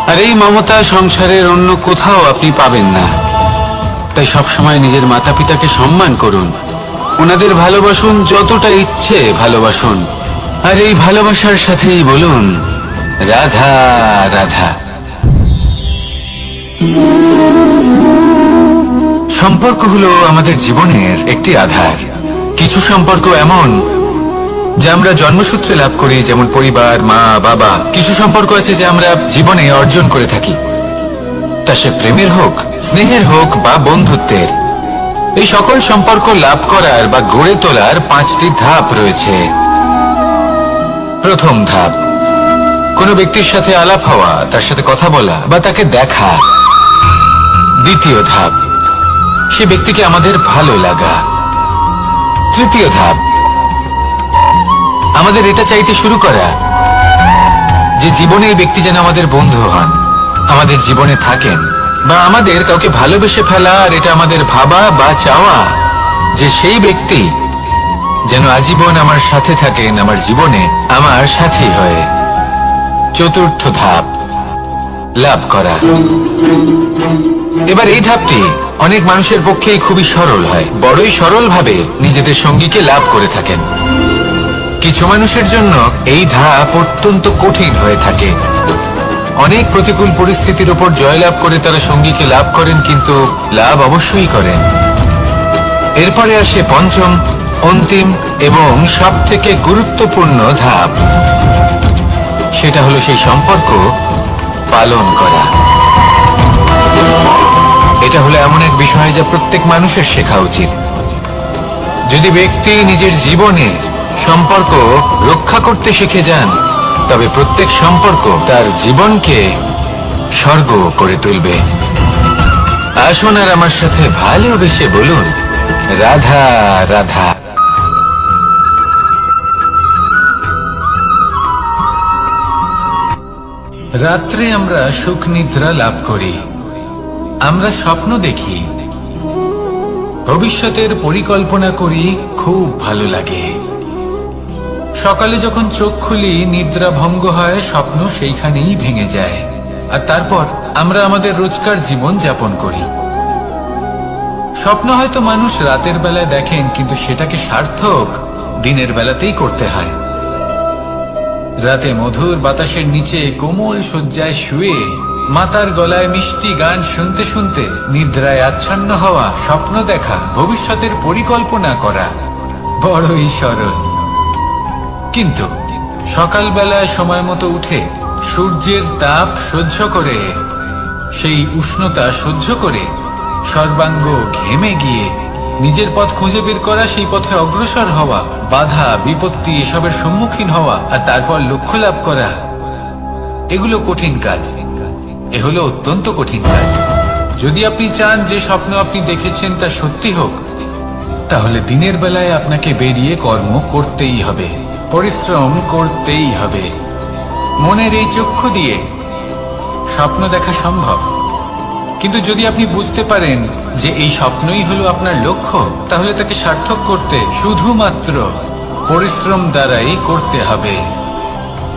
আর এই মমতা সংসারের অন্য কোথাও আপনি পাবেন না। তাই সবসময় নিজের মাতা পিতাকে সম্মান করুন, ওনাদের ভালোবাসুন, যতটা ইচ্ছে ভালোবাসুন। আর এই ভালোবাসার সাথেই বলুন রাধা রাধা। সম্পর্ক হলো আমাদের জীবনের একটি আধার। কিছু সম্পর্ক এমন যা আমরা জন্মসূত্রে লাভ করি, যেমন পরিবার, মা বাবা। কিছু সম্পর্ক আছে যা আমরা জীবনে অর্জন করে থাকি, তা সে প্রেমের হোক, স্নেহের হোক বা বন্ধুত্বের। এই সকল সম্পর্ক লাভ করার বা গড়ে তোলার 5টি ধাপ রয়েছে। প্রথম ধাপ, কোনো ব্যক্তির সাথে আলাপ হওয়া, তার সাথে কথা বলা বা তাকে দেখা। দ্বিতীয় ধাপ, সে ব্যক্তিকে আমাদের ভালো লাগা। তৃতীয় ধাপ, আমাদের এটা চাইতে শুরু করা যে জীবনে এই ব্যক্তি যেন আমাদের বন্ধু হন, আমাদের জীবনে থাকেন, বা আমাদের কাউকে ভালোবেসে ফেলা। আর এটা আমাদের ভাবা বা চাওয়া যে সেই ব্যক্তি যেন আজীবন আমার সাথে থাকেন, আমার জীবনে আমার সাথী হয়ে। চতুর্থ ধাপ, লাভ করা। এবার এই ধাপটি অনেক মানুষের পক্ষেই খুবই সরল হয়, বড়ই সরল ভাবে নিজেদের সঙ্গীকে লাভ করে থাকেন। কিছু মানুষের জন্য এই ধাপ অত্যন্ত কঠিন হয়ে থাকে। অনেক প্রতিকূল পরিস্থিতির উপর জয়লাভ করে তারা সঙ্গীকে লাভ করেন, কিন্তু লাভ অবশ্যই করেন। এরপরে আসে পঞ্চম, অন্তিম এবং সব থেকে গুরুত্বপূর্ণ ধাপ। সেটা হলো সেই সম্পর্ক পালন করা। এটা হলো এমন এক বিষয় যা প্রত্যেক মানুষের শেখা উচিত। যদি ব্যক্তি নিজের জীবনে সম্পর্ক রক্ষা করতে শিখে যান, তবে প্রত্যেক সম্পর্ক তার জীবনকে স্বর্গ করে তুলবে। আসুন আর আমার সাথে ভালোবেসে বলুন রাধা রাধা। রাত্রে আমরা সুখ নিদ্রা লাভ করি, আমরা স্বপ্ন দেখি, ভবিষ্যতের পরিকল্পনা করি, খুব ভালো লাগে। সকালে যখন চোখ খুলি, নিদ্রা ভঙ্গ হয়, স্বপ্ন সেইখানেই ভেঙে যায়। আর তারপর আমরা আমাদের রোজকার জীবন যাপন করি। স্বপ্ন হয়তো মানুষ রাতের বেলায় দেখেন, কিন্তু সেটাকে সার্থক দিনের বেলাতেই করতে হয়। রাতে মধুর বাতাসের নিচে কোমল শয্যায় শুয়ে মাতার গলায় মিষ্টি গান শুনতে শুনতে নিদ্রায় আচ্ছন্ন হওয়া, স্বপ্ন দেখা, ভবিষ্যতের পরিকল্পনা করা বড়ই সরল। কিন্তু সকালবেলায় সময় মতো উঠে সূর্যের তাপ সহ্য করে, সেই উষ্ণতা সহ্য করে সর্বাঙ্গ ঘেমে গিয়ে নিজের পথ খুঁজে বের করা, সেই পথে অগ্রসর হওয়া, বাধা বিপত্তি এসবের সম্মুখীন হওয়া, আর তারপর লক্ষ্য লাভ করা, এগুলো কঠিন কাজ। এ হলো অত্যন্ত কঠিন কাজ। যদি আপনি চান যে স্বপ্ন আপনি দেখেছেন তা সত্যি হোক, তাহলে দিনের বেলায় আপনাকে বেরিয়ে কর্ম করতেই হবে, পরিশ্রম করতেই হবে। মনের এই চক্ষু দিয়ে স্বপ্ন দেখা সম্ভব, কিন্তু যদি আপনি বুঝতে পারেন যে এই স্বপ্নই হলো আপনার লক্ষ্য, তাহলে তাকে সার্থক করতে শুধুমাত্র পরিশ্রম দ্বারাই করতে হবে।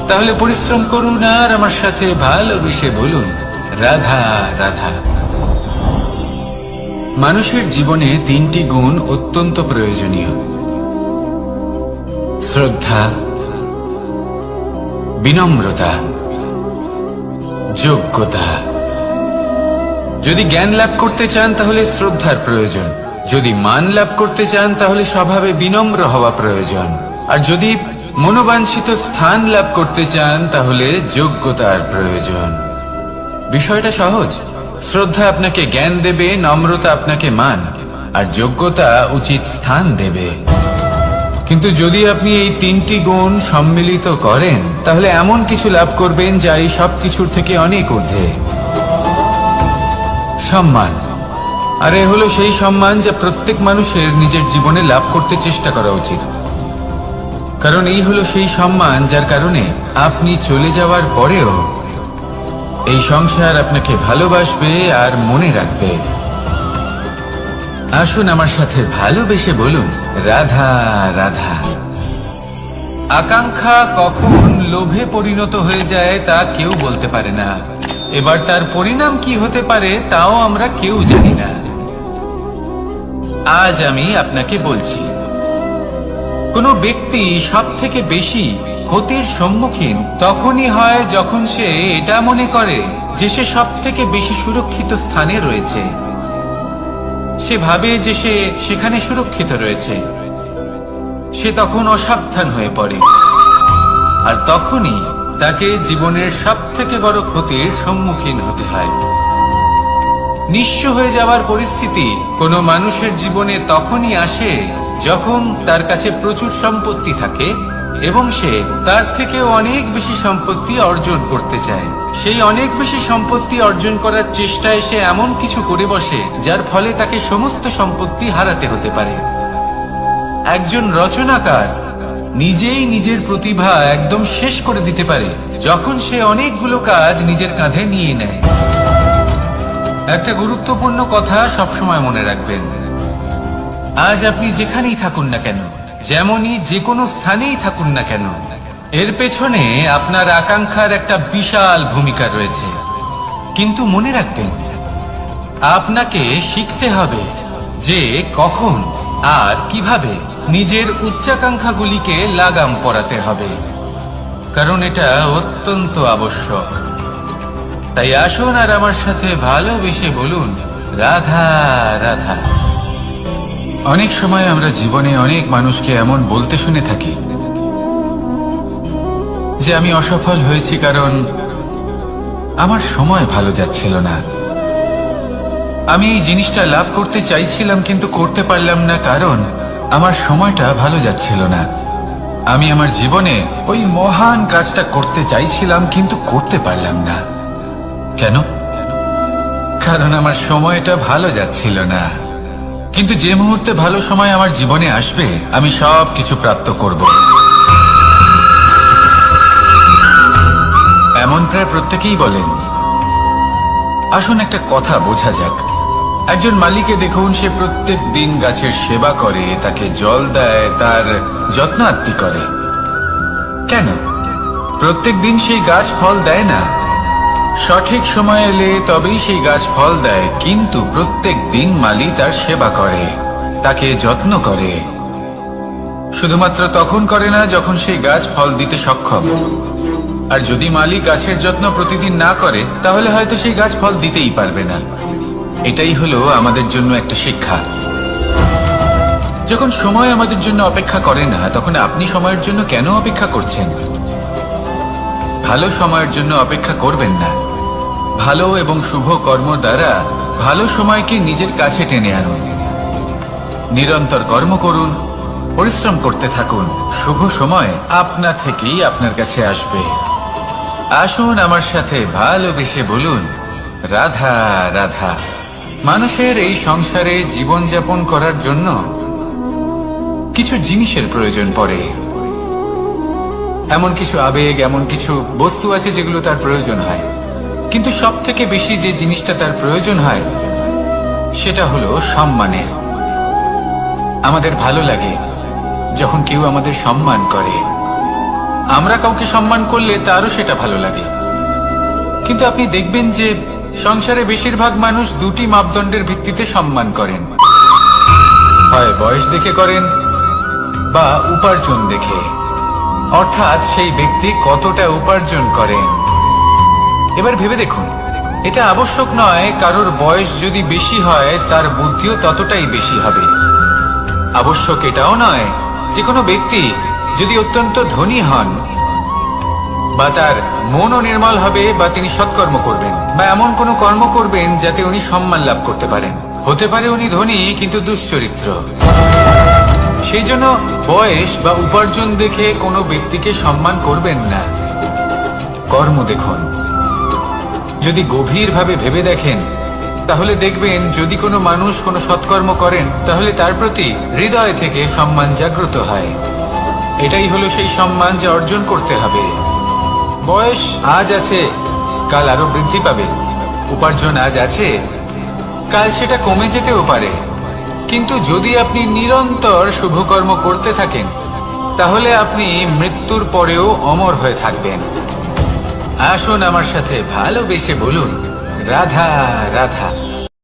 তাহলে পরিশ্রম করুন আর আমার সাথে ভালোবেসে বলুন, রাধা রাধা। মানুষের জীবনে 3টি গুণ অত্যন্ত প্রয়োজনীয়: শ্রদ্ধা, বিনম্রতা, যোগ্যতা। যদি জ্ঞান লাভ করতে চান তাহলে শ্রদ্ধার প্রয়োজন, যদি মান লাভ করতে চান তাহলে স্বভাবে বিনম্র হওয়া প্রয়োজন, আর যদি মনোবাঞ্ছিত স্থান লাভ করতে চান তাহলে যোগ্যতার প্রয়োজন। বিষয়টা সহজ। শ্রদ্ধা আপনাকে জ্ঞান দেবে, নম্রতা আপনাকে মান, আর যোগ্যতা উচিত স্থান দেবে। কিন্তু যদি আপনি এই 3টি গুণ সম্মিলিত করেন তাহলে এমন কিছু লাভ করবেন যা এই সব কিছুর থেকে অনেক ঊর্ধ্বে। সম্মান। আর এ হলো সেই সম্মান যা প্রত্যেক মানুষের নিজের জীবনে লাভ করতে চেষ্টা করা উচিত, কারণ এই হলো সেই সম্মান যার কারণে আপনি চলে যাওয়ার পরেও এই সংসার আপনাকে ভালোবাসবে আর মনে রাখবে। আসুন আমার সাথে ভালোবেসে বলুন, রাধা রাধা। আকাঙ্ক্ষা কখন লোভে পরিণত হয়ে যায় তা কেউ বলতে পারে না। এবার তার পরিণাম কি হতে পারে তাও আমরা কেউ জানি না। আজ আমি আপনাকে বলছি, কোনো ব্যক্তি সব থেকে বেশি ক্ষতির সম্মুখীন তখনই হয় যখন সে এটা মনে করে যে সে সব থেকে বেশি সুরক্ষিত স্থানে রয়েছে। সে ভাবে যে সে সেখানে সুরক্ষিত রয়েছে। সে তখন অসাবধান হয়ে পড়ে, আর তখনই তাকে জীবনের সব থেকে বড় ক্ষতির সম্মুখীন হতে হয়। নিঃস্ব হয়ে যাওয়ার পরিস্থিতি কোনো মানুষের জীবনে তখনই আসে যখন তার কাছে প্রচুর সম্পত্তি থাকে এবং সে তার থেকেও অনেক বেশি সম্পত্তি অর্জন করতে চায়। সেই অনেক বেশি সম্পত্তি অর্জন করার চেষ্টায় সে এমন কিছু করে বসে যার ফলে তাকে সমস্ত সম্পত্তি হারাতে হতে পারে। একজন রচনাকার নিজেই নিজের প্রতিভা একদম শেষ করে দিতে পারে যখন সে অনেকগুলো কাজ নিজের কাঁধে নিয়ে নেয়। একটা গুরুত্বপূর্ণ কথা সবসময় মনে রাখবেন, আজ আপনি যেখানেই থাকুন না কেন, যেমনই যে কোনো স্থানেই থাকুন না কেন, এর পেছনে আপনার আকাঙ্ক্ষার একটা বিশাল ভূমিকা রয়েছে। কিন্তু মনে রাখবেন, আপনাকে শিখতে হবে যে কখন আর কিভাবে নিজের উচ্চাকাঙ্ক্ষাগুলিকে লাগাম পরাতে হবে, কারণ এটা অত্যন্ত আবশ্যক। তাই আসুন আর আমার সাথে ভালোবেসে বলুন, রাধা রাধা। অনেক সময় আমরা জীবনে অনেক মানুষকে এমন বলতে শুনে থাকি যে আমি অসফল হয়েছি কারণ আমার সময় ভালো যাচ্ছিল না। আমি এই জিনিসটা লাভ করতে চাইছিলাম কিন্তু করতে পারলাম না কারণ আমার সময়টা ভালো যাচ্ছিল না। আমি আমার জীবনে ওই মহান কাজটা করতে চাইছিলাম কিন্তু করতে পারলাম না। কেন? কারণ আমার সময়টা ভালো যাচ্ছিল না। কিন্তু যে মুহূর্তে ভালো সময় আমার জীবনে আসবে আমি সব কিছু প্রাপ্ত করব। এমন প্রায় প্রত্যেকেই বলেন। আসুন একটা কথা বোঝা যাক। একজন মালিকে দেখুন, সে প্রত্যেক দিন গাছের সেবা করে, তাকে জল দেয়, তার যত্ন আত্তি করে। কেন? প্রত্যেক দিন সেই গাছ ফল দেয় না। সঠিক সময় এলে তবেই সেই গাছ ফল দেয়, কিন্তু প্রত্যেক দিন মালি তার সেবা করে, তাকে যত্ন করে। শুধুমাত্র তখন করে না যখন সেই গাছ ফল দিতে সক্ষম। আর যদি মালি গাছের যত্ন প্রতিদিন না করে তাহলে হয়তো সেই গাছ ফল দিতেই পারবে না। এটাই হলো আমাদের জন্য একটা শিক্ষা। যখন সময় আমাদের জন্য অপেক্ষা করে না তখন আপনি সময়ের জন্য কেন অপেক্ষা করছেন? ভালো সময়ের জন্য অপেক্ষা করবেন না। ভালো এবং শুভ কর্ম দ্বারা ভালো সময়কে নিজের কাছে টেনে আনুন। নিরন্তর কর্ম করুন, পরিশ্রম করতে থাকুন। শুভ সময় আপনা থেকেই আপনার কাছে আসবে। আসুন আমার সাথে ভালোবেসে বলুন, রাধা রাধা। মানুষের এই সংসারে জীবনযাপন করার জন্য কিছু জিনিসের প্রয়োজন পড়ে। এমন কিছু আবেগ, এমন কিছু বস্তু আছে যেগুলো তার প্রয়োজন হয়। কিন্তু সব থেকে বেশি যে জিনিসটা তার প্রয়োজন হয় সেটা হলো সম্মানের। আমাদের ভালো লাগে যখন কেউ আমাদের সম্মান করে। আমরা কাউকে সম্মান করলে তারও সেটা ভালো লাগে। কিন্তু আপনি দেখবেন যে সংসারে বেশিরভাগ মানুষ দুটি মাপদণ্ডের ভিত্তিতে সম্মান করেন, হয় বয়স দেখে করেন বা উপার্জন দেখে, অর্থাৎ সেই ব্যক্তি কতটা উপার্জন করেন। এবার ভেবে দেখুন, এটা আবশ্যক নয় কারোর বয়স যদি বেশি হয় তার বুদ্ধিও ততটাই বেশি হবে। আবশ্যক এটাও নয় যে কোনো ব্যক্তি যদি অত্যন্ত ধনী হন বা তার মনও নির্মল হবে বা তিনি সৎকর্ম করবেন বা এমন কোনো কর্ম করবেন যাতে উনি সম্মান লাভ করতে পারেন। হতে পারে উনি ধনী কিন্তু দুশ্চরিত্র। সেই জন্য বয়স বা উপার্জন দেখে কোনো ব্যক্তিকে সম্মান করবেন না, কর্ম দেখুন। যদি গভীরভাবে ভেবে দেখেন তাহলে দেখবেন যদি কোনো মানুষ কোনো সৎকর্ম করেন তাহলে তার প্রতি হৃদয় থেকে সম্মান জাগ্রত হয়। এটাই হলো সেই সম্মান যা অর্জন করতে হবে। বয়স আজ আছে, কাল আরো বৃদ্ধি পাবে। উপার্জন আজ আছে, কাল সেটা কমে যেতেও পারে। কিন্তু যদি আপনি নিরন্তর শুভকর্ম করতে থাকেন তাহলে আপনি মৃত্যুর পরেও অমর হয়ে থাকবেন। আসুন আমার সাথে ভালোবেসে বলুন, রাধা রাধা।